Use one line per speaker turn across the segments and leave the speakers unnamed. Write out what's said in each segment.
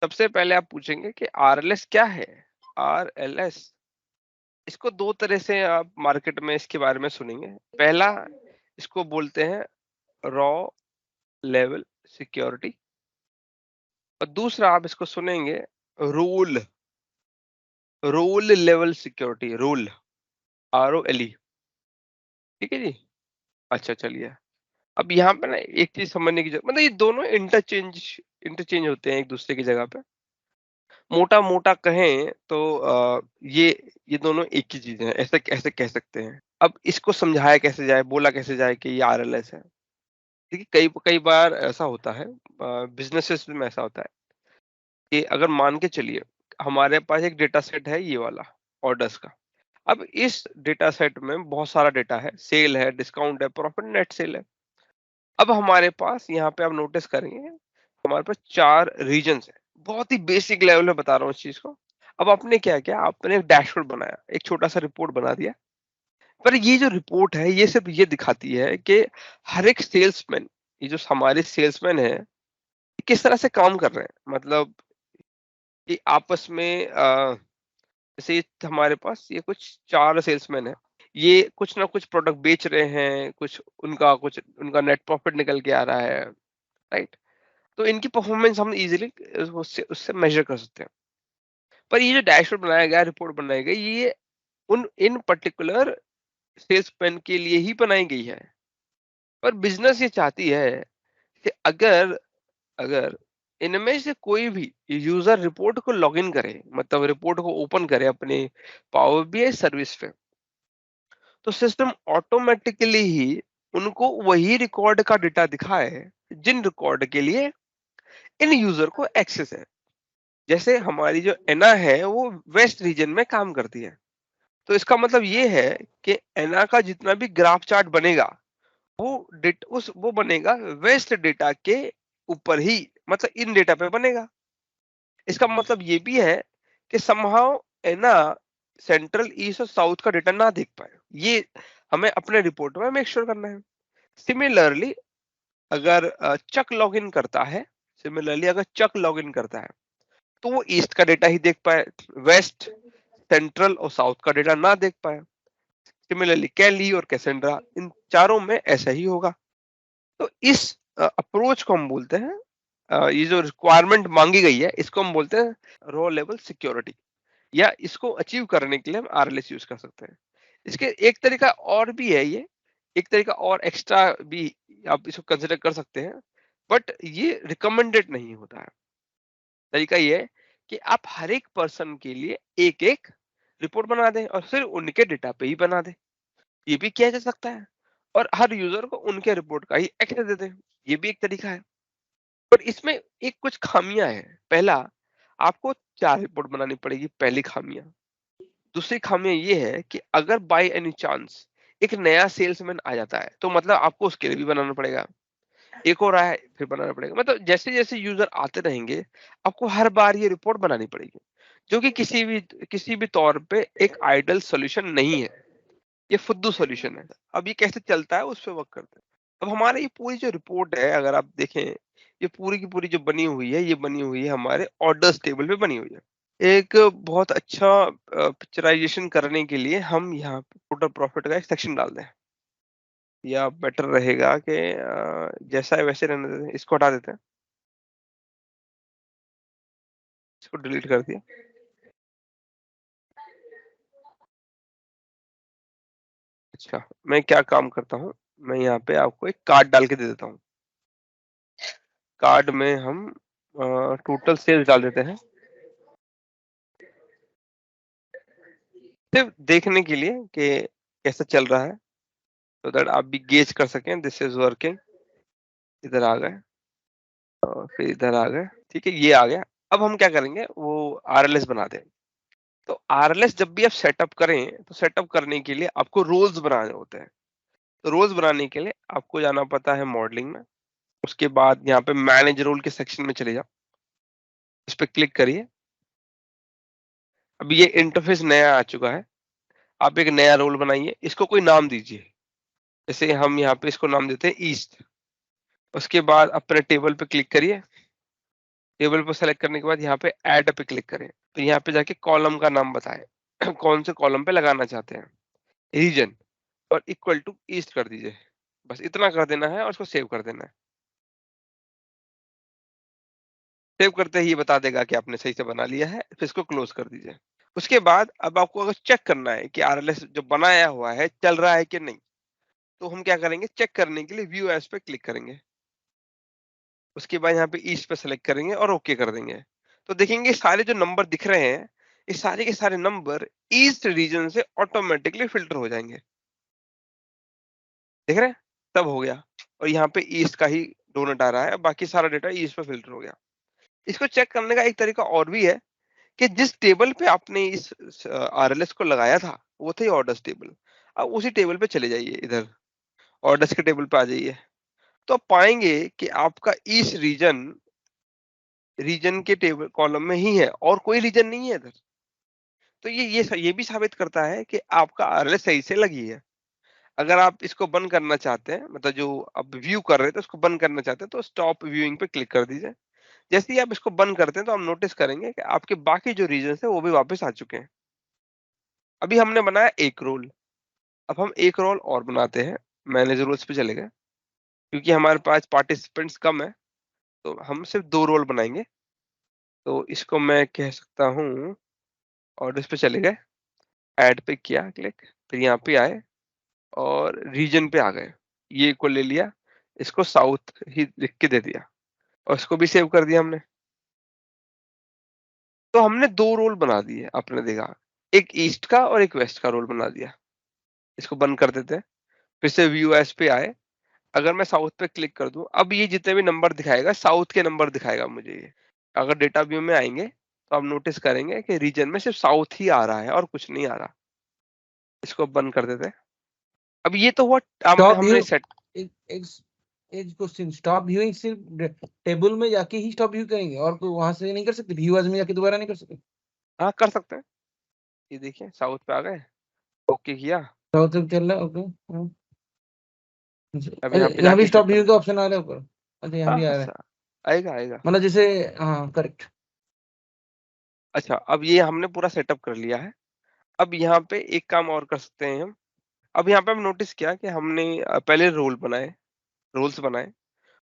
सबसे पहले आप पूछेंगे कि आरएलएस क्या है। आरएलएस, इसको दो तरह से आप मार्केट में इसके बारे में सुनेंगे। पहला, इसको बोलते हैं रॉ लेवल सिक्योरिटी, और दूसरा आप इसको सुनेंगे role role level security, role ROLE। ठीक है जी। अच्छा चलिए, अब यहाँ पे ना एक चीज समझने की जरूरत, मतलब ये दोनों इंटरचेंज होते हैं एक दूसरे की जगह पे। मोटा मोटा कहें तो ये दोनों एक ही चीज है, ऐसे कैसे कह सकते हैं। अब इसको समझाया कैसे जाए, बोला कैसे जाए कि ये आरएलएस है। देखिए कई कई बार ऐसा होता है, बिजनेसेस में ऐसा होता है कि अगर मान के चलिए हमारे पास एक डेटा सेट है ये वाला, ऑर्डर्स का। अब इस डेटा सेट में बहुत सारा डेटा है, सेल है, डिस्काउंट है, प्रॉफिट, नेट सेल है। अब हमारे पास यहाँ पे आप नोटिस करेंगे हमारे पास 4 रीजन्स है। बहुत ही बेसिक लेवल में बता रहा हूँ इस चीज को। अब आपने क्या किया, आपने एक डैशबोर्ड बनाया, एक छोटा सा रिपोर्ट बना दिया। पर ये जो रिपोर्ट है ये सिर्फ ये दिखाती है कि हर एक सेल्समैन, ये जो हमारे सेल्समैन है, किस तरह से काम कर रहे हैं। मतलब कि आपस में जैसे हमारे पास ये कुछ 4 सेल्समैन है, ये कुछ ना कुछ प्रोडक्ट बेच रहे हैं, कुछ उनका नेट प्रॉफिट निकल के आ रहा है, राइट। तो इनकी परफॉर्मेंस हम इजीली उससे उससे मेजर कर सकते हैं। पर ये जो डैशबोर्ड बनाया गया, रिपोर्ट बनाई गई, ये उन इन पर्टिकुलर सेल्समैन के लिए ही बनाई गई है। पर बिजनेस ये चाहती है कि अगर अगर इनमें से कोई भी यूजर रिपोर्ट को लॉगिन करे, मतलब रिपोर्ट को ओपन करे अपने पावर बीआई सर्विस पे, तो सिस्टम ऑटोमेटिकली ही उनको वही रिकॉर्ड का डेटा दिखाए जिन रिकॉर्ड के लिए इन यूजर को एक्सेस है। जैसे हमारी जो एना है वो वेस्ट रीजन में काम करती है, तो इसका मतलब ये है कि एना का जितना भी ग्राफ चार्ट बनेगा वो बनेगा वेस्ट डेटा के ऊपर ही, मतलब इन डेटा पे बनेगा। इसका मतलब ये भी है कि समहाउ एना सेंट्रल, ईस्ट और साउथ का डेटा ना देख पाए, ये हमें अपने रिपोर्ट में मेक श्योर करना है। सिमिलरली अगर चक लॉगिन करता है सिमिलरली अगर चक लॉगिन करता है तो वो ईस्ट का डेटा ही देख पाए, वेस्ट, सेंट्रल और साउथ का डेटा ना देख पाए। सिमिलरली कैली और कैसेंड्रा, इन चारों में ऐसा ही होगा। तो इस अप्रोच को हम बोलते हैं, ये जो रिक्वायरमेंट मांगी गई है इसको हम बोलते हैं रो लेवल सिक्योरिटी, या इसको अचीव करने के लिए हम आरएलएस यूज कर सकते हैं। इसके एक तरीका और भी है, ये एक तरीका और एक्स्ट्रा भी आप इसको कंसिडर कर सकते हैं, बट ये रिकमेंडेड नहीं होता है। तरीका ये है कि आप हर एक पर्सन के लिए एक एक रिपोर्ट बना दें और सिर्फ उनके डेटा पे ही बना दें, ये भी किया जा सकता है। और हर यूजर को उनके रिपोर्ट का ही एक्सेस दे दें, ये भी एक तरीका है। पर इसमें एक कुछ खामियां हैं। पहला, आपको 4 रिपोर्ट बनानी पड़ेगी, पहली खामियां। दूसरी खामियां ये है कि अगर बाय एनी चांस एक नया सेल्समैन आ जाता है तो मतलब आपको उसके लिए भी बनाना पड़ेगा, एक और आया फिर बनाना पड़ेगा। मतलब जैसे जैसे यूजर आते रहेंगे आपको हर बार ये रिपोर्ट बनानी पड़ेगी, जो कि किसी भी तौर पे एक आइडल सॉल्यूशन नहीं है, ये फुद्दू सॉल्यूशन है। अब ये कैसे चलता है उस पर वर्क करते हैं। अब हमारी ये पूरी जो रिपोर्ट है अगर आप देखें, ये पूरी की पूरी जो बनी हुई है ये बनी हुई है हमारे ऑर्डर्स टेबल पे बनी हुई है। एक बहुत अच्छा पिक्चराइजेशन करने के लिए हम यहाँ पे टोटल प्रॉफिट का एक सेक्शन डाल दें, या बेटर रहेगा कि जैसा है वैसे रहने देते हैं, इसको हटा देते हैं, इसको डिलीट कर दिया। अच्छा, मैं क्या काम करता हूँ, मैं यहाँ पे आपको एक कार्ड डाल के दे देता हूँ। कार्ड में हम टोटल सेल्स डाल देते हैं, सिर्फ देखने के लिए कि कैसा चल रहा है, तो दैट आप भी गेज कर सकें दिस इज वर्किंग। इधर आ गए और फिर इधर आ गए, ठीक है, ये आ गया। अब हम क्या करेंगे, वो आरएलएस बना दें। तो आरएलएस जब भी आप सेटअप करें तो सेटअप करने के लिए आपको रोल्स बनाने होते हैं। तो रोल्स बनाने के लिए आपको जाना पड़ता है मॉडलिंग में। उसके बाद यहाँ पे मैनेज रोल के सेक्शन में चले जाओ, इस पे क्लिक करिए। अब ये इंटरफेस नया आ चुका है, आप एक नया रोल बनाइए, इसको कोई नाम दीजिए। जैसे हम यहाँ पे इसको नाम देते हैं ईस्ट। उसके बाद अपने टेबल पे क्लिक करिए, टेबल पर सेलेक्ट करने के बाद यहाँ पे ऐड पे क्लिक करें, तो यहाँ पे जाके कॉलम का नाम बताएं कौन से कॉलम पे लगाना चाहते हैं, रीजन, और इक्वल टू ईस्ट कर दीजिए। बस इतना कर देना है और उसको सेव कर देना है। सेव करते ही ये बता देगा कि आपने सही से बना लिया है, फिर इसको क्लोज कर दीजिए। उसके बाद अब आपको अगर चेक करना है कि आरएलएस जो बनाया हुआ है चल रहा है कि नहीं, तो हम क्या करेंगे, चेक करने के लिए व्यू एज पे क्लिक करेंगे। उसके बाद यहाँ पे ईस्ट पे सेलेक्ट करेंगे और ओके कर देंगे। तो देखेंगे सारे जो नंबर दिख रहे हैं, ये सारे के सारे नंबर ईस्ट रीजन से ऑटोमेटिकली फिल्टर हो जाएंगे। देख रहे हैं, तब हो गया। और यहाँ पे ईस्ट का ही डोनट आ रहा है, बाकी सारा डेटा ईस्ट पे फिल्टर हो गया। इसको चेक करने का एक तरीका और भी है कि जिस टेबल पे आपने इस आरएलएस को लगाया था वो थी ऑर्डर्स टेबल। अब उसी टेबल पे चले जाइए, इधर ऑर्डर्स के टेबल पे आ जाइए, तो आप पाएंगे कि आपका ईस्ट रीजन रीजन के टेबल कॉलम में ही है और कोई रीजन नहीं है इधर। तो ये भी साबित करता है कि आपका आरएलएस सही से लगी है। अगर आप इसको बंद करना चाहते हैं, मतलब जो आप व्यू कर रहे थे उसको बंद करना चाहते हैं, तो स्टॉप व्यूइंग पे क्लिक कर दीजिए। जैसे ही आप इसको बंद करते हैं तो आप नोटिस करेंगे कि आपके बाकी जो रीजन है वो भी वापस आ चुके हैं। अभी हमने बनाया एक रोल, अब हम एक रोल और बनाते हैं। मैनेज रोल्स पे चले गए, क्योंकि हमारे पास पार्टिसिपेंट्स कम है तो हम सिर्फ 2 रोल बनाएंगे। तो इसको मैं कह सकता हूँ, और इस पे चले गए, ऐड पे किया क्लिक, फिर यहाँ पे आए और रीजन पे आ गए, ये को ले लिया, इसको साउथ ही लिख के दे दिया और इसको भी सेव कर दिया हमने। तो हमने 2 रोल बना दिए, आपने देखा, एक ईस्ट का और एक वेस्ट का रोल बना दिया। इसको बंद कर देते हैं, फिर से व्यू एज पे आए। अगर मैं साउथ पे क्लिक कर दूं, अब ये जितने भी नंबर दिखाएगा साउथ के नंबर दिखाएगा मुझे ये। अगर डेटा व्यू में आएंगे तो आप नोटिस करेंगे कि रीजन में सिर्फ साउथ ही आ रहा है और कुछ नहीं आ रहा। इसको बंद कर देते हैं। अब ये तो हुआ
स्टॉप
हमने
व्यू,
सेट।
एक एक एक क्वेश्चन, स्टॉप व्यूइंग सिर्फ टेबल में जाके ही स्टॉप व्यू करेंगे और कोई वहां से नहीं कर सकते, व्यू एज में जाके दोबारा नहीं कर सकते?
हाँ कर सकते हैं। ये देखिए साउथ पे आ गए, ओके किया।
तो तक चल रहा है, ओके।
अब यहाँ पे
यहाँ भी
जाके
स्टॉप
सेटअप।
व्यू का ऑप्शन आ रहा है ऊपर? अच्छा, यहाँ
हाँ
भी
हाँ
आ रहा है,
आएगा आएगा।
मतलब जैसे, हाँ करेक्ट।
अच्छा, अब ये हमने पूरा सेटअप कर लिया है। अब यहाँ पे एक काम और कर सकते हैं हम। अब यहाँ पे हम नोटिस किया कि हमने पहले रोल्स बनाए,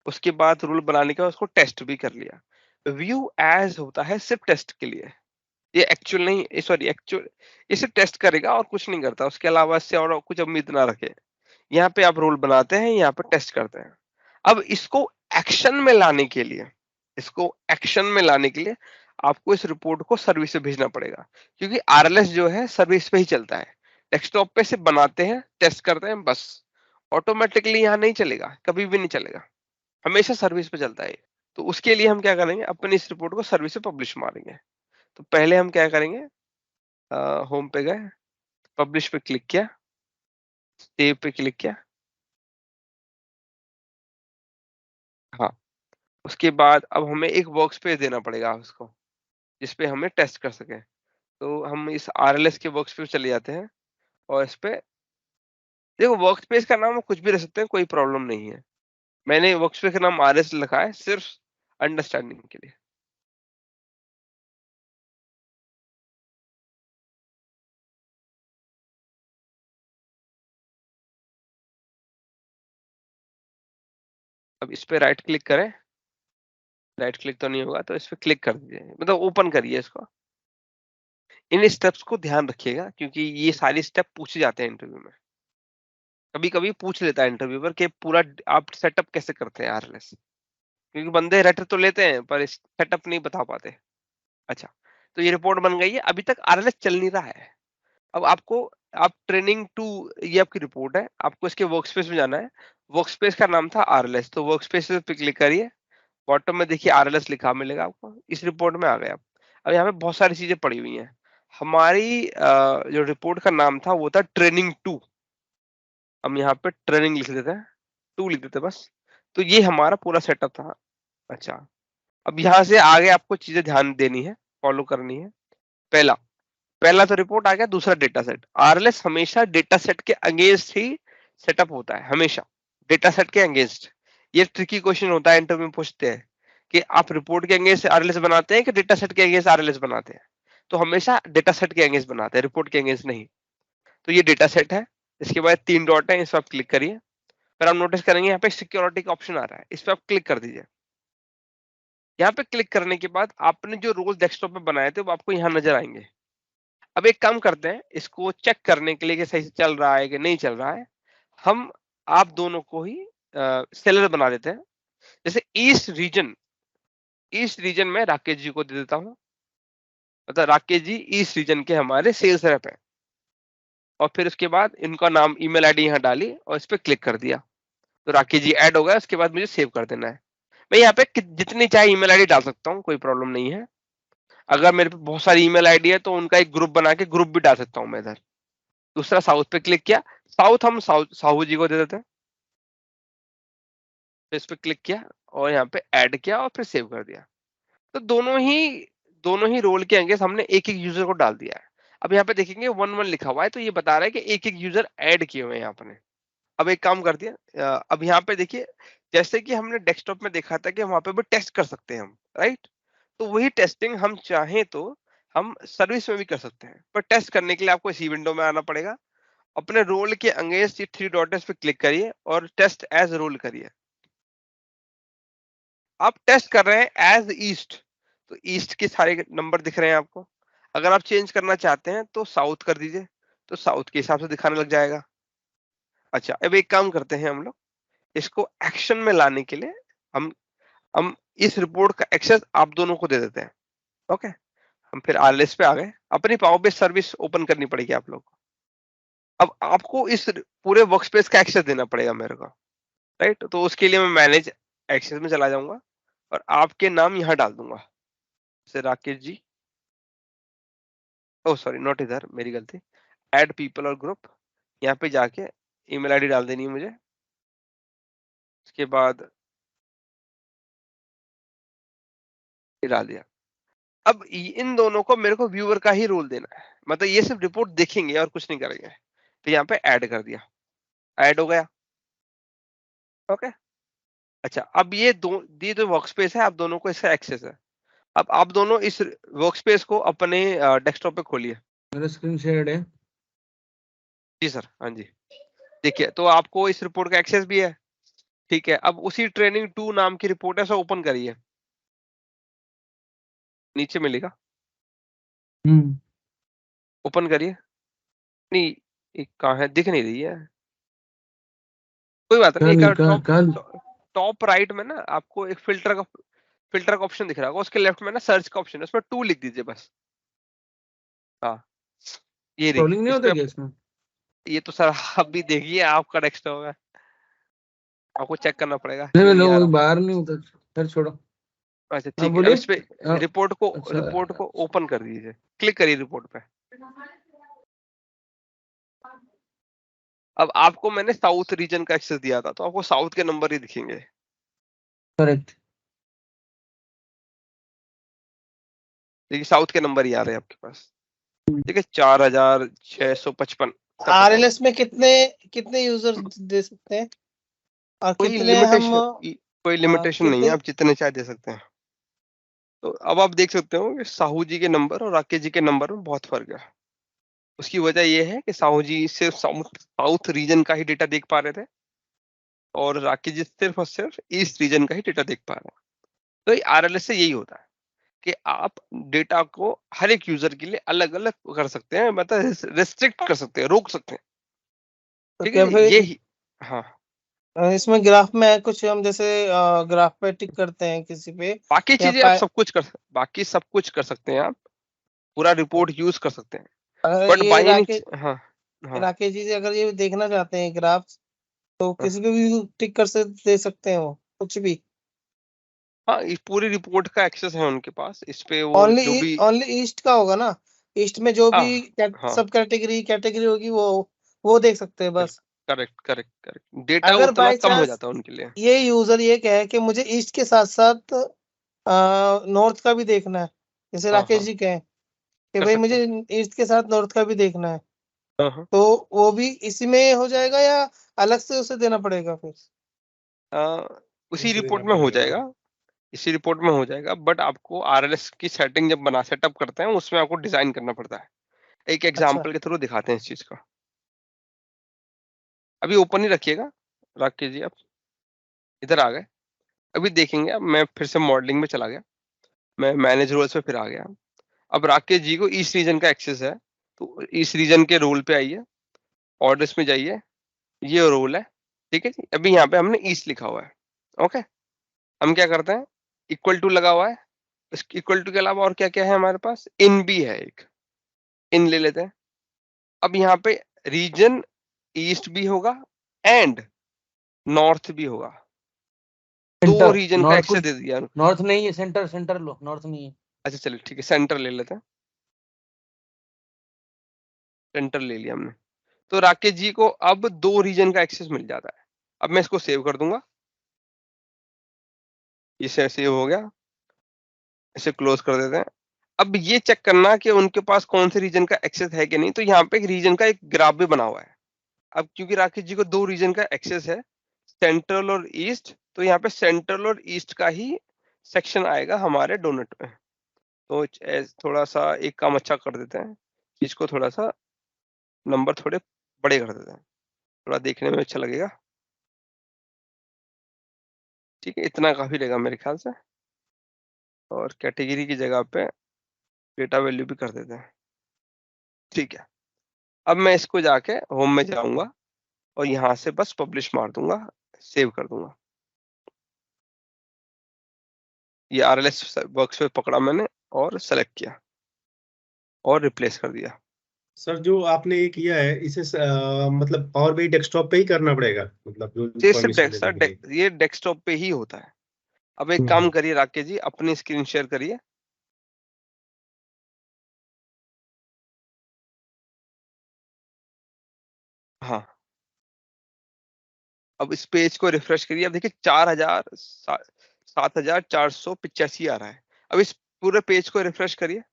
उसके बाद रूल बनाने के बाद उसको टेस्ट भी कर लिया। व्यू एज होता है सिर्फ टेस्ट के लिए, ये एक्चुअल नहीं, सॉरी एक्चुअल, ये सिर्फ टेस्ट करेगा और कुछ नहीं करता, उसके अलावा इससे और कुछ उम्मीद ना रखे। यहाँ पे आप रोल बनाते हैं, यहाँ पे टेस्ट करते हैं। अब इसको एक्शन में लाने के लिए आपको इस रिपोर्ट को सर्विस पे भेजना पड़ेगा, क्योंकि आरएलएस जो है सर्विस पे ही चलता है। डेस्कटॉप पे सिर्फ बनाते हैं, टेस्ट करते हैं बस, ऑटोमेटिकली यहाँ नहीं चलेगा, कभी भी नहीं चलेगा, हमेशा सर्विस पे चलता है। तो उसके लिए हम क्या करेंगे, अपनी इस रिपोर्ट को सर्विस पे पब्लिश मारेंगे। तो पहले हम क्या करेंगे, होम पे गए, पब्लिश पे क्लिक किया, सेव पे क्लिक किया। हाँ, उसके बाद अब हमें एक वर्क स्पेस देना पड़ेगा उसको, जिसपे हमें टेस्ट कर सके। तो हम इस आरएलएस के वर्क स्पेस चले जाते हैं और इस पे देखो, वर्क स्पेस का नाम कुछ भी रख सकते हैं, कोई प्रॉब्लम नहीं है। मैंने वर्क स्पेस का नाम आरएस लिखा है सिर्फ अंडरस्टैंडिंग के लिए। अब इस पे राइट क्लिक करें, राइट क्लिक तो नहीं होगा, तो इस पे क्लिक कर दीजिए, मतलब ओपन करिए इसको। इन स्टेप्स को ध्यान रखिएगा, क्योंकि ये सारी स्टेप पूछे जाते हैं इंटरव्यू में। कभी कभी पूछ लेता है इंटरव्यूअर कि पूरा आप सेटअप कैसे करते हैं आरएलएस, क्योंकि बंदे रट तो लेते हैं पर सेटअप नहीं बता पाते। अच्छा, तो ये रिपोर्ट बन गई है, अभी तक आरएलएस चल नहीं रहा है। अब आपको, आप ट्रेनिंग टू, ये आपकी रिपोर्ट है, आपको इसके वर्कस्पेस में जाना है। वर्कस्पेस का नाम था आरएलएस, तो वर्कस्पेस पे क्लिक करिए, बॉटम में देखिए आरएलएस लिखा मिलेगा आपको, इस रिपोर्ट में आ गए आप। अब यहाँ पे बहुत सारी चीजें पड़ी हुई हैं। हमारी जो रिपोर्ट का नाम था वो था ट्रेनिंग टू, हम यहाँ पे ट्रेनिंग लिख देते हैं, टू लिख देते हैं बस। तो ये हमारा पूरा सेटअप था। अच्छा, अब यहाँ से आगे आपको चीजें ध्यान देनी है, फॉलो करनी है। पहला पहला तो रिपोर्ट आ गया, दूसरा डेटा सेट। आरएलएस हमेशा डेटा सेट के अगेंस्ट ही सेटअप होता है, हमेशा डेटा सेट के अगेंस्ट। ये ट्रिकी क्वेश्चन होता है, इंटरव्यू में पूछते हैं कि आप रिपोर्ट के अगेंस्ट आरएलएस बनाते हैं कि डेटा सेट के अगेंस्ट आरएलएस बनाते हैं? तो हमेशा डेटा सेट के अगेंस्ट बनाते हैं, रिपोर्ट के अगेंस्ट नहीं। तो ये डेटा सेट है, इसके बाद 3 डॉट है, इस पर आप क्लिक करिए। फिर आप नोटिस करेंगे यहाँ पे सिक्योरिटी का ऑप्शन आ रहा है, इस पर आप क्लिक कर दीजिए। यहाँ पे क्लिक करने के बाद आपने जो रोल डेस्कटॉप में बनाए थे वो आपको यहाँ नजर आएंगे। अब एक काम करते हैं, इसको चेक करने के लिए कि सही से चल रहा है कि नहीं चल रहा है, हम आप दोनों को ही सेलर बना देते हैं। जैसे ईस्ट रीजन में राकेश जी को दे देता हूँ, मतलब राकेश जी ईस्ट रीजन के हमारे सेल्स रेप है। और फिर उसके बाद इनका नाम, ईमेल आईडी यहाँ डाली और इस पर क्लिक कर दिया, तो राकेश जी ऐड हो गया। उसके बाद मुझे सेव कर देना है। मैं यहाँ पे जितनी चाहे ईमेल आईडी डाल सकता हूँ, कोई प्रॉब्लम नहीं है। अगर मेरे पे बहुत सारी ईमेल आईडी है तो उनका एक ग्रुप बना के ग्रुप भी डाल सकता हूँ मैं इधर। दूसरा साउथ पे क्लिक किया, साउथ हम साहू जी को दे देते हैं। तो इस पे क्लिक किया और यहाँ पे ऐड किया और फिर सेव कर दिया। तो दोनों ही रोल के अगेंस्ट हमने एक एक यूजर को डाल दिया है। अब यहाँ पे देखेंगे 1-1 लिखा हुआ है, तो ये बता रहा है कि एक एक यूजर ऐड किए हुए हैं यहाँ पे। अब एक काम कर दिया, अब यहाँ पे देखिए, जैसे कि हमने डेस्कटॉप में देखा था कि वहां पे भी टेस्ट कर सकते हैं हम, राइट? तो वही टेस्टिंग हम चाहें तो हम सर्विस में भी कर सकते हैं, पर टेस्ट करने के लिए आपको इसी विंडो में आना पड़ेगा। अपने रोल के अगेंस्ट ये 3 डॉट पे क्लिक करिए और टेस्ट एज रोल करिए। आप टेस्ट कर रहे हैं एज ईस्ट, तो ईस्ट के सारे नंबर दिख रहे हैं आपको। अगर आप चेंज करना चाहते हैं तो साउथ कर दीजिए, तो साउथ के हिसाब से दिखाने लग जाएगा। अच्छा, अब एक काम करते हैं हम लोग, इसको एक्शन में लाने के लिए हम इस रिपोर्ट का एक्सेस आप दोनों को दे देते हैं। ओके, हम फिर आरएलएस पे आ गए। अपनी पावर बेस सर्विस ओपन करनी पड़ेगी आप लोग को। अब आपको इस पूरे वर्कस्पेस का एक्सेस देना पड़ेगा मेरे को, राइट? तो उसके लिए मैं मैनेज एक्सेस में चला जाऊंगा और आपके नाम यहाँ डाल दूंगा, जैसे Rakesh ji. Oh sorry, not इधर, मेरी गलती। ऐड पीपल और ग्रुप, यहाँ पे जाके ईमेल आईडी डाल देनी है मुझे। उसके बाद डाल दिया। अब इन दोनों को मेरे को व्यूअर का ही रोल देना है, मतलब ये सिर्फ रिपोर्ट देखेंगे और कुछ नहीं करेंगे। तो यहाँ पे ऐड कर दिया, ऐड हो गया। ओके, अच्छा, अब ये जो वर्कस्पेस है, आप दोनों को इसका एक्सेस है। अब आप दोनों इस वर्कस्पेस को अपने डेस्कटॉप पे खोलिए।
मेरा स्क्रीन शेयर्ड है।
जी सर, हाँ जी। देखिए, तो आपको इस रिपोर्ट का एक्सेस भी है, ठीक है। अब उसी ट्रेनिंग 2 नाम की रिपोर्ट है, सो ओपन करिए, नीचे मिलेगा, ओपन करिए। नहीं, एक कहाँ है, दिख नहीं रही है, कोई बात नहीं। टॉप राइट में ना आपको एक फिल्टर का ऑप्शन दिख रहा होगा, उसके लेफ्ट में ना सर्च का ऑप्शन है, उसमें 2 लिख दीजिए बस। हाँ, ये रही।
स्क्रॉलिंग नहीं
इस
होता
पे
क्या इसमें?
ये तो सर आप भी देखिए, आपका डेस्कटॉप है, आपको चेक करना पड़ेगा
नहीं
क्यों
मैं
नहीं आ
लोग
रहा।
बाहर नहीं होता। फिर छोड़ो।
अच्छा
हाँ
ठीक है, अब
बोलिए।
इस पे रिपोर्ट
अच्छा।
को ओपन कर दीजिए, क्लिक करिए रिपोर्ट पे। अब आपको मैंने साउथ रीजन का एक्सेस दिया था, तो आपको साउथ के नंबर ही दिखेंगे।
करेक्ट।
देखिए, साउथ के नंबर ही आ रहे हैं आपके पास, ठीक है। 4655।
आरएलएस में कितने कितने यूजर दे सकते हैं और
कोई
कितने हम
लिमिटेशन नहीं है,
कितने
आप जितने चाहे दे सकते हैं। तो अब आप देख सकते हो कि साहू जी के नंबर और राकेश जी के नंबर में बहुत फर्क है। उसकी वजह यह है कि साहू जी सिर्फ साउथ रीजन का ही डेटा देख पा रहे थे और राकेश जी सिर्फ और सिर्फ ईस्ट रीजन का ही डेटा देख पा रहे हैं। तो आरएलएस से यही होता है कि आप डेटा को हर एक यूजर के लिए अलग अलग कर सकते हैं, मतलब रिस्ट्रिक्ट कर सकते हैं, रोक सकते हैं,
तो
ठीक
क्या
है।
फिर
यही, हाँ,
इसमें ग्राफ में है कुछ, हम जैसे ग्राफ पे टिक करते हैं किसी पे
बाकी
या
चीजें आप बाकी सब कुछ कर सकते हैं, आप पूरा रिपोर्ट यूज कर सकते हैं,
अगर
बट
ये
बाई एनी, हाँ हाँ
राकेश जी अगर ये देखना चाहते हैं ग्राफ, तो
हाँ
किसी पे भी टिक कर से दे सकते हैं वो कुछ भी।
हाँ, इस पूरी रिपोर्ट का एक्सेस है उनके पास, इस पे वो जो भी,
ओनली ईस्ट का होगा ना, ईस्ट में जो
हाँ
भी
हाँ,
सब कैटेगरी होगी वो देख सकते हैं बस।
करेक्ट करेक्ट करेक्ट, डेटा
अगर
उतना
बाय
कम हो
चांस
जाता है उनके लिए।
ये यूजर ये कहे कि मुझे ईस्ट के साथ साथ नॉर्थ का भी देखना है, जैसे
हाँ
राकेश
हाँ,
जी कहें कि
कर
भाई
सकते
मुझे
हैं।
ईस्ट के साथ नॉर्थ का भी देखना है,
हाँ हाँ,
तो वो भी इसी में हो जाएगा या अलग से उसे देना पड़ेगा फिर?
उसी रिपोर्ट में हो जाएगा। इसी रिपोर्ट में हो जाएगा, बट आपको आरएलएस की सेटिंग जब सेटअप करते हैं उसमें आपको डिजाइन करना पड़ता है। एक एग्जांपल के थ्रू दिखाते हैं इस चीज का। अभी ओपन ही रखिएगा राकेश जी, आप इधर आ गए। अभी देखेंगे, अब मैं फिर से मॉडलिंग में चला गया, मैं मैनेज रोल्स पे फिर आ गया। अब राकेश जी को ईस्ट रीजन का एक्सेस है, तो ईस्ट रीजन के रोल पे आइए, ऑर्डर्स में जाइए, ये रोल है, ठीक है जी। अभी यहाँ पे हमने ईस्ट लिखा हुआ है, ओके। हम क्या करते हैं, इक्वल टू लगा हुआ है, इस इक्वल टू के अलावा और क्या क्या है हमारे पास, इन भी है, एक इन ले लेते हैं। अब यहाँ पे रीजन ईस्ट भी होगा एंड नॉर्थ भी होगा, दो रीजन का एक्सेस दे दिया।
नॉर्थ नहीं है, सेंटर, सेंटर लो, नॉर्थ नहीं है।
अच्छा चलिए ठीक है, सेंटर ले लेते हैं, सेंटर ले लिया हमने। तो राकेश जी को अब दो रीजन का एक्सेस मिल जाता है। अब मैं इसको सेव कर दूंगा, इसे सेव हो गया, इसे क्लोज कर देते हैं। अब ये चेक करना कि उनके पास कौन से रीजन का एक्सेस है कि नहीं, तो यहाँ पे एक रीजन का एक ग्राफ भी बना हुआ है। अब क्योंकि राकेश जी को दो रीजन का एक्सेस है, सेंट्रल और ईस्ट, तो यहाँ पे सेंट्रल और ईस्ट का ही सेक्शन आएगा हमारे डोनट में। तो थोड़ा सा एक काम अच्छा कर देते हैं, इसको थोड़ा सा नंबर थोड़े बड़े कर देते हैं, थोड़ा देखने में अच्छा लगेगा, ठीक है। इतना काफी रहेगा मेरे ख्याल से। और कैटेगरी की जगह पे डेटा वैल्यू भी कर देते हैं, ठीक है। अब मैं इसको जाके होम में जाऊंगा और यहाँ से बस पब्लिश मार दूंगा, सेव कर दूंगा। ये आरएलएस वर्कस्पेस पकड़ा मैंने और सेलेक्ट किया और रिप्लेस कर दिया।
सर जो आपने ये किया है इसे मतलब पावर BI डेस्कटॉप पे ही करना पड़ेगा, मतलब जो
ये
परमिशन
सिर्फ
देने के लिए।
ये डेस्कटॉप पे ही होता है। अब एक
हम्म।
काम करिए राकेश जी, अपनी स्क्रीन शेयर करिए। हाँ, अब इस पेज को रिफ्रेश करिए। अब देखिए 7,485 आ रहा है। अब इस पूरे पेज को रिफ्रेश करिए।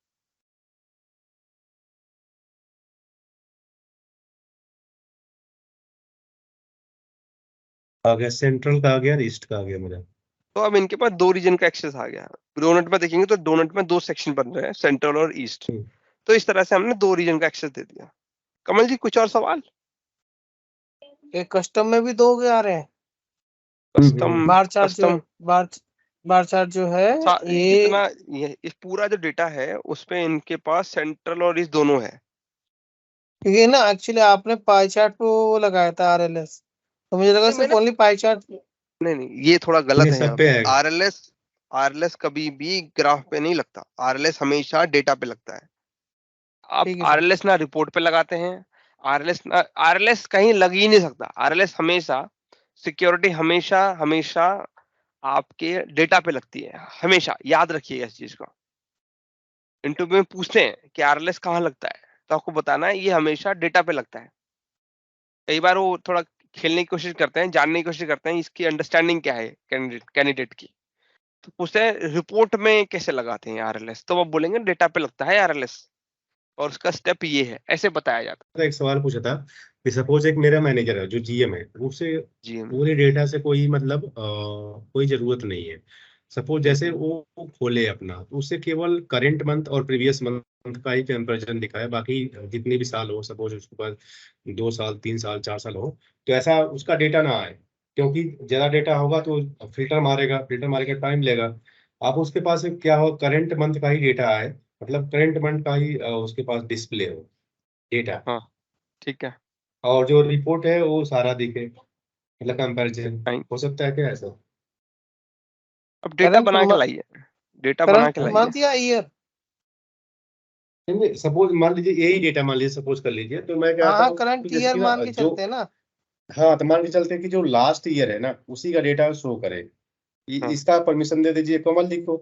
आ गया, सेंट्रल का आ गया, ईस्ट का आ गया मेरा।
तो अब इनके पास दो रीजन का एक्सेस आ गया। डोनट में देखेंगे तो डोनट में दो सेक्शन बन रहे हैं, सेंट्रल और ईस्ट।
हम्म।
तो इस तरह से हमने दो रीजन का एक्सेस दे दिया। कमल जी कुछ और सवाल?
एक कस्टम में भी दो आ रहे हैं।
कस्टम,
बार चार्ट जो
कस्टम
बार चार्ट जो है ये
जितना ये इस पूरा जो डेटा है उसपे इनके पास सेंट्रल और ईस्ट दोनों है।
क्योंकि ना एक्चुअली आपने पाई चार्ट पे वो लगाया था आरएलएस, तो मुझे लगा सिर्फ ओनली पाई चार्ट।
नहीं, ये थोड़ा गलत है।
सब पे आएगा।
आरएलएस कभी भी ग्राफ पे नहीं लगता, आरएलएस हमेशा डेटा पे लगता है। आप
ठीक है सर।
आरएलएस ना रिपोर्ट पे लगाते हैं, आरएलएस कहीं लग ही नहीं सकता। आरएलएस हमेशा सिक्योरिटी हमेशा हमेशा आपके डेटा पे लगती है, हमेशा याद रखिएगा इस चीज को। इंटरव्यू में पूछते हैं कि आरएलएस कहाँ लगता है, तो आपको बताना है ये हमेशा डेटा पे लगता है। कई बार वो थोड़ा खेलने की कोशिश करते हैं, जानने की कोशिश करते हैं इसकी अंडरस्टैंडिंग क्या है कैंडिडेट की, तो पूछते हैं रिपोर्ट में कैसे लगाते हैं आरएलएस, तो वो बोलेंगे डेटा पे लगता है आरएलएस और उसका स्टेप ये है, ऐसे बताया जाता
एक सवाल पूछा था कि सपोज एक मेरा मैनेजर है जो GM है, उसे
है जी।
पूरे डेटा से कोई मतलब कोई जरूरत नहीं है। सपोज जैसे वो खोले अपना, तो उसे केवल करंट मंथ और प्रीवियस मंथ का ही कंपैरिजन दिखाए, बाकी जितने भी साल हो, सपोज उसके पास 2 साल 3 साल 4 साल हो, तो ऐसा उसका डेटा ना आए, क्योंकि ज्यादा डेटा होगा तो फिल्टर मारेगा, टाइम लेगा। आप उसके पास क्या हो, करंट मंथ का ही डेटा आए, मतलब करंट मंथ का ही उसके पास डिस्प्ले हो डेटा,
हाँ ठीक है,
और जो रिपोर्ट है वो सारा दिखे, मतलब कंपैरिजन
फाइन।
हो सकता है क्या ऐसा?
अब डेटा बना के
करंट
लाइए, डेटा बना के लाइए।
मंथ या ईयर?
सपोज मान लीजिए यही डेटा मान लीजिए, सपोज कर लीजिए, तो मैं क्या आता
हाँ
हूँ
करंट
कि जैसे
ईयर
कि
मान
ना
के
जो,
चलते हैं ना।
हाँ तो मान के चलते हैं कि जो लास्ट ईयर है ना उसी का डेटा शो करे।
हाँ
इसका परमिशन दे दीजिए कमल जी को,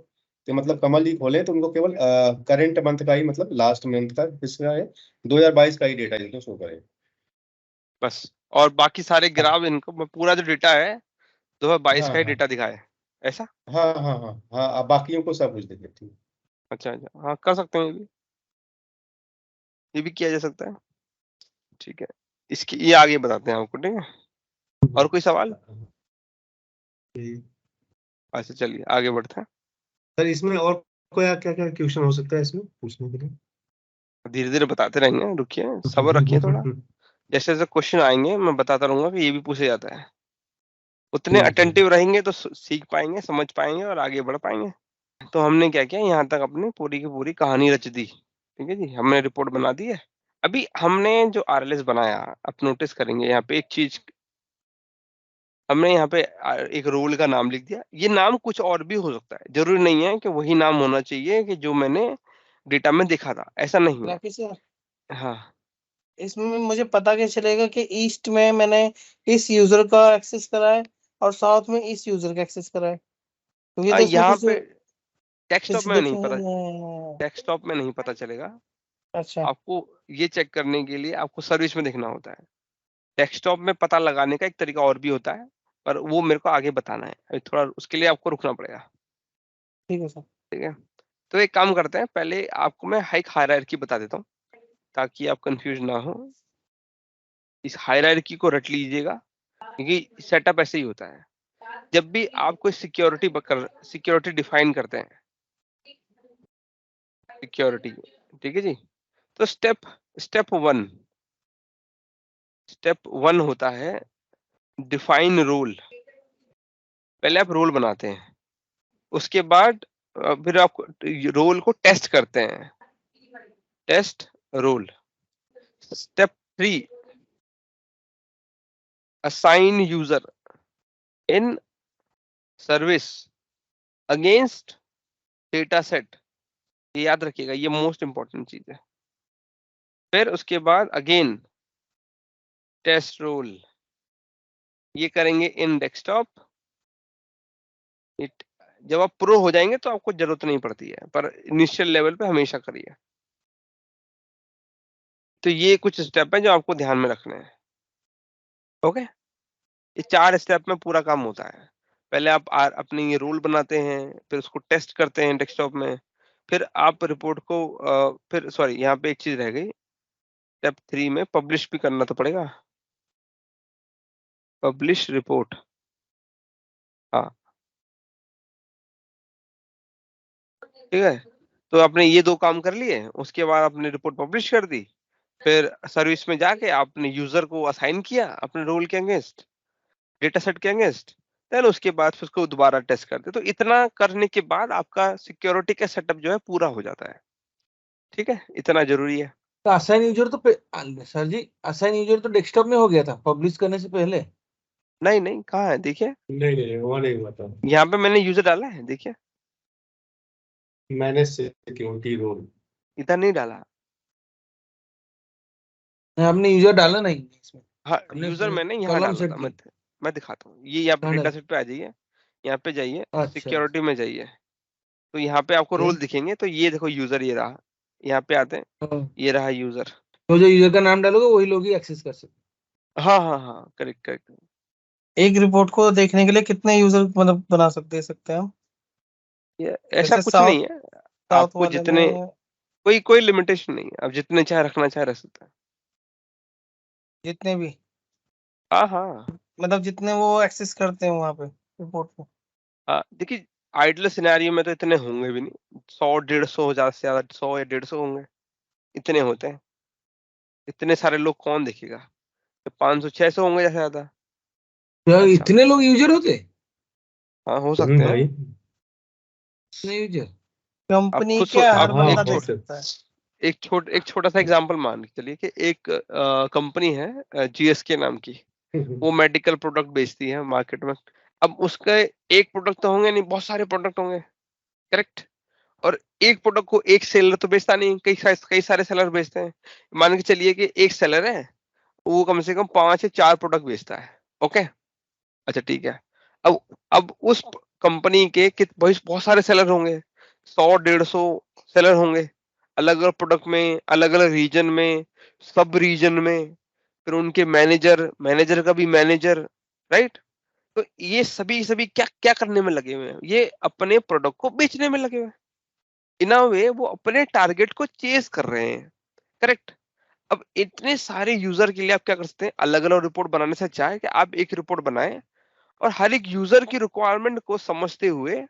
तो मतलब कमल जी खोले तो उनको केवल करंट मंथ का ही, मतलब लास्ट मंथ का किसका है, 2022 का ही डेटा इनको शो करे
बस, और बाकी सारे ग्राफ इनको पूरा जो डेटा है 2022
हाँ
का ही
हाँ
डेटा दिखाए, ऐसा।
हाँ हाँ हाँ हाँ, आप बाकियों को सब कुछ देते, ठीक।
अच्छा अच्छा, हाँ कर सकते हैं, ये भी किया जा सकता है, ठीक है। इसकी ये आगे बताते हैं आपको, ठीक है। और कोई सवाल? अच्छा चलिए आगे बढ़ते हैं।
सर इसमें और क्या क्या क्वेश्चन हो सकता है इसमें पूछने के लिए?
धीरे धीरे बताते रहेंगे, रुकिए, सब्र रखिए थोड़ा। जैसे जैसे क्वेश्चन आएंगे मैं बताता रहूंगा कि ये भी पूछा जाता है। उतने
ठीक है।
अटेंटिव रहेंगे तो सीख पाएंगे, समझ पाएंगे और आगे बढ़ पाएंगे। तो हमने क्या किया, यहाँ तक अपनी पूरी की पूरी कहानी रच दी। ठीक है जी, हमने रिपोर्ट बना दी है। अभी हमने जो आरएलएस बनाया, आप नोटिस करेंगे यहाँ पे एक चीज, हमने यहाँ पे एक रोल का नाम लिख दिया। ये नाम कुछ और भी हो सकता है, जरूरी नहीं है कि वही नाम होना चाहिए कि जो मैंने डेटा में देखा था, ऐसा नहीं है।
राकेश सर,
हाँ
इसमें मुझे पता कैसे चलेगा कि ईस्ट में मैंने इस यूजर का एक्सेस करा है और साउथ में इस यूजर का एक्सेस करा है, क्योंकि तो इसमें
यहाँ
कुछ
पे डेस्कटॉप
कुछ
में नहीं पता,
दिख।
डेस्कटॉप में नहीं पता चलेगा।
अच्छा
आपको ये चेक करने के लिए आपको सर्विस में देखना होता है। डेस्कटॉप में पता लगाने का एक तरीका और भी होता है, पर वो मेरे को आगे बताना है, अभी थोड़ा उसके लिए आपको रुकना पड़ेगा।
ठीक है सर।
ठीक है, तो एक काम करते हैं, पहले आपको मैं एक हायरार्की बता देता हूँ ताकि आप कंफ्यूज ना हो। इस हायरार्की को रट लीजिएगा, क्योंकि सेटअप ऐसे ही होता है। जब भी आप कोई सिक्योरिटी डिफाइन करते हैं, सिक्योरिटी, ठीक है जी, तो स्टेप वन होता है डिफाइन रोल। पहले आप रोल बनाते हैं, उसके बाद फिर आप रोल को टेस्ट करते हैं, test role. Step 3 assign user in service against data set. ये याद रखिएगा, ये मोस्ट इंपॉर्टेंट चीज है। फिर उसके बाद अगेन टेस्ट रोल, ये करेंगे इन डेस्कटॉप। जब आप प्रो हो जाएंगे तो आपको जरूरत नहीं पड़ती है, पर इनिशियल लेवल पे हमेशा करिए। तो ये कुछ स्टेप है जो आपको ध्यान में रखने हैं। ओके, ये 4 स्टेप में पूरा काम होता है। पहले आप अपनी ये रोल बनाते हैं, फिर उसको टेस्ट करते हैं डेस्कटॉप में, फिर आप रिपोर्ट को फिर सॉरी यहाँ पे एक चीज रह गई, स्टेप 3 में पब्लिश भी करना तो पड़ेगा, पब्लिश रिपोर्ट। हाँ ठीक है, तो आपने ये 2 काम कर लिए, उसके बाद आपने रिपोर्ट पब्लिश कर दी। फिर सर्विस में जाके आपने यूजर को असाइन किया अपने रोल के अगेंस्ट, डेटा सेट के अगेंस्ट, देन उसके बाद फिर उसको दोबारा टेस्ट करते। तो इतना करने के बाद आपका सिक्योरिटी का सेटअप जो है पूरा हो जाता है। ठीक है, इतना जरूरी है।
तो असाइन यूजर तो सर जी, असाइन यूजर तो डेस्कटॉप में हो गया था पब्लिश करने से पहले।
नहीं नहीं, कहाँ है देखिए,
नहीं वो नहीं हुआ था।
यहाँ पे मैंने यूजर डाला है, देखिए
मैंने सिक्योरिटी रोल
इधर नहीं डाला।
हमने यूजर डाला नहीं इसमें,
हाँ
हमने
यूजर मैंने यहाँ
कॉलम
डाला
सेट
था।
की।
मैं दिखाता हूँ, ये यहाँ पे
कहाँ
डेटा
डाला?
सेट पे आ जाइए, यहाँ पे जाइए,
अच्छा
सिक्योरिटी में जाइए, तो यहाँ पे आपको
ये
रोल दिखेंगे। तो ये देखो यूजर, ये रहा, यहाँ पे आते हैं,
हाँ।
ये रहा यूजर।
तो जो यूजर का नाम डालोगे वही लोग ही एक्सेस कर सकते।
हाँ हाँ हाँ, करेक्ट करेक्ट।
एक रिपोर्ट को देखने के लिए कितने यूजर मतलब बना सकते हैं हम?
ये ऐसा
जैसे
कुछ
साउथ
नहीं है,
साउथ
आपको
वाले
जितने,
में
कोई लिमिटेशन नहीं है, आप जितने चाहे रखना चाहे रख सकते हैं।
जितने भी,
हाँ हाँ
मतलब जितने वो एक्सेस करते हैं वहां पे रिपोर्ट को।
हाँ, देखिए आइडल सिनेरियो में तो इतने होंगे भी नहीं, 100 150 ज्यादा से ज्यादा 100 या 150 होंगे, इतने होते हैं। इतने सारे लोग कौन देखेगा, 500 600 होंगे ज्यादा से ज्यादा।
तो
अच्छा
इतने लोग यूजर होते,
हाँ, हो सकते हैं।
भाई।
इतने यूजर?
आप
कंपनी
खुद
क्या हर
हाँ
बंदा
एक
देख
छोट
सकता है?
एक छोटा सा एग्जांपल मान के चलिए कि एक कंपनी है जीएसके नाम की, वो मेडिकल प्रोडक्ट बेचती है मार्केट में। अब उसके एक प्रोडक्ट तो होंगे नहीं, बहुत सारे प्रोडक्ट होंगे, करेक्ट। और एक प्रोडक्ट को एक सेलर तो बेचता नहीं, कई सारे सेलर बेचते हैं। मान के चलिए कि एक सेलर है, वो कम से कम 5 या 4 प्रोडक्ट बेचता है। ओके, अच्छा ठीक है। अब उस कंपनी के बहुत सारे सेलर होंगे, 100 150 सेलर होंगे, अलग अलग प्रोडक्ट में, अलग अलग रीजन में, सब रीजन में, फिर उनके मैनेजर का भी मैनेजर, राइट। तो ये सभी क्या क्या करने में लगे हुए हैं, ये अपने प्रोडक्ट को बेचने में लगे हुए हैं। इन अ वे वो अपने टारगेट को चेस कर रहे हैं, करेक्ट। अब इतने सारे यूजर के लिए आप क्या कर सकते हैं, अलग अलग रिपोर्ट बनाने से अच्छा है कि आप एक रिपोर्ट बनाएं और हर एक यूजर की रिक्वायरमेंट को समझते हुए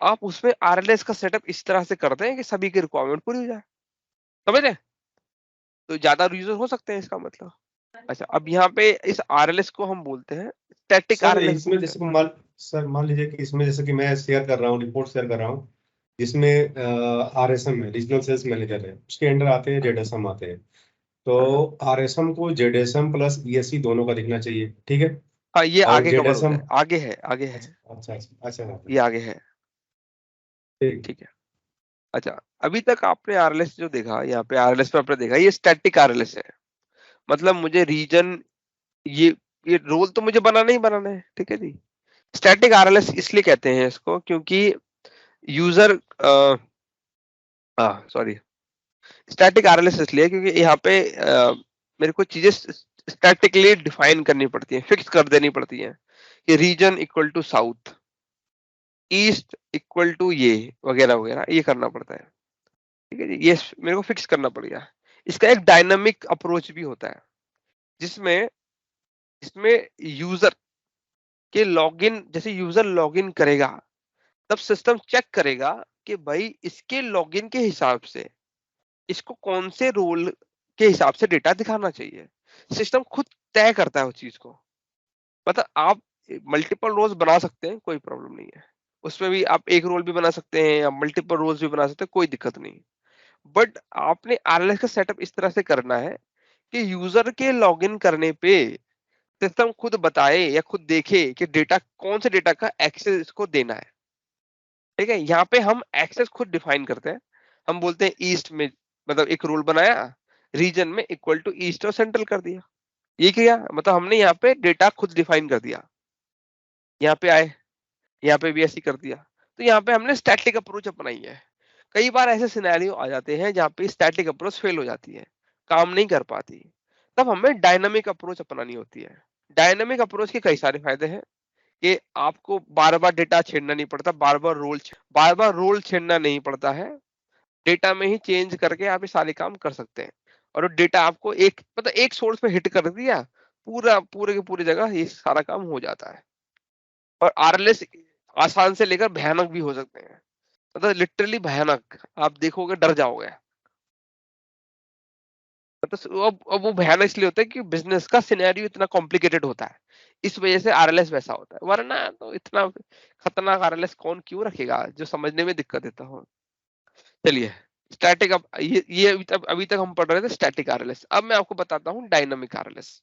आप उसमें आरएलएस का सेटअप इस तरह से करते हैं कि सभी की रिक्वायरमेंट पूरी हो जाए। समझ रहे? तो ज्यादा यूजर हो सकते हैं इसका मतलब। अच्छा, अब यहाँ पे इस आरएलएस को हम बोलते हैं स्टैटिक
सर
आरएलएस
इसमें
बोलते
जैसे
हैं।
मान लीजिए कि इसमें जैसे कि मैं शेयर कर रहा हूँ, रिपोर्ट शेयर कर रहा हूँ, जिसमें आरएसएम है, रीजनल सेल्स मैनेजर है, उसके अंडर आते हैं जेडएसएम आते हैं। तो आरएसएम को जेडएसएम प्लस ईएससी दोनों का दिखना चाहिए, ठीक है।
हाँ, ये
और
आगे कवर होता
जेडएसएम,
है, आगे है, आगे है,
अच्छा अच्छा अच्छा अच्छा,
ये आगे है।
ठीक।
ठीक है। अच्छा, अभी तक आपने आरएलएस जो देखा, यहाँ पे आरएलएस में आपने देखा ये स्टैटिक आरएलएस है। मतलब मुझे रीजन, ये रोल तो मुझे बनाना ही बनाना है, ठीक है जी। स्टैटिक आरएलएस इसलिए कहते हैं इसको क्योंकि यूजर सॉरी, स्टैटिक आरएलएस इसलिए क्योंकि यहाँ पे मेरे को चीजें स्टैटिकली डिफाइन करनी पड़ती हैं, फिक्स कर देनी पड़ती हैं कि region equal to south, east equal to ये वगैरह वगैरह, ये करना पड़ता है, ठीक है जी। ये मेरे को फिक्स करना पड़ेगा। इसका एक डायनामिक अप्रोच भी होता है जिसमें इसमें यूजर के लॉगिन, जैसे यूजर लॉगिन करेगा तब सिस्टम चेक करेगा कि भाई इसके लॉगिन के हिसाब से इसको कौन से रोल के हिसाब से डेटा दिखाना चाहिए। सिस्टम खुद तय करता है उस चीज को। मतलब आप मल्टीपल रोल्स बना सकते हैं, कोई प्रॉब्लम नहीं है उसमें भी। आप एक रोल भी बना सकते हैं या मल्टीपल रोल्स भी बना सकते हैं, कोई दिक्कत नहीं। बट आपने आरएलएस का सेटअप इस तरह से करना है कि यूजर के लॉगिन करने पे सिस्टम खुद बताए या खुद देखे कि डेटा, कौन से डेटा का एक्सेस इसको देना है, ठीक है। यहाँ पे हम एक्सेस खुद डिफाइन करते हैं। हम बोलते हैं ईस्ट में, मतलब एक रोल बनाया, रीजन में इक्वल टू ईस्ट और सेंट्रल कर दिया। ये किया मतलब हमने यहाँ पे डेटा खुद डिफाइन कर दिया। यहाँ पे आए, यहाँ पे भी ऐसे कर दिया। तो यहाँ पे हमने स्टैटिक अप्रोच अपनाई है। कई बार ऐसे सिनेरियो आ जाते हैं जहाँ पे स्टैटिक अप्रोच फेल हो जाती है, काम नहीं कर पाती, तब हमें डायनामिक अप्रोच अपनानी होती है। डायनामिक अप्रोच के कई सारे फायदे हैं कि आपको बार बार डेटा छेड़ना नहीं पड़ता, बार बार रोल छेड़ना नहीं पड़ता है। डेटा में ही चेंज करके आप ये सारे काम कर सकते हैं। और डेटा आपको एक, मतलब एक सोर्स पे हिट कर दिया, पूरे के पूरे जगह ये सारा काम हो जाता है। और आरएलएस आसान से लेकर भयानक भी हो सकते हैं, मतलब लिटरली भयानक, आप देखोगे डर जाओगे। मतलब अब वो भयानक इसलिए होता है कि बिजनेस का सिनेरियो इतना कॉम्प्लिकेटेड होता है, इस वजह से आरएलएस वैसा होता है। वरना तो इतना खतरनाक आरएलएस कौन क्यों रखेगा जो समझने में दिक्कत देता हो। चलिए, स्टैटिक, अब ये अभी तक हम पढ़ रहे थे स्टैटिक आरएलएस। अब मैं आपको बताता हूँ डायनामिक आरएलएस।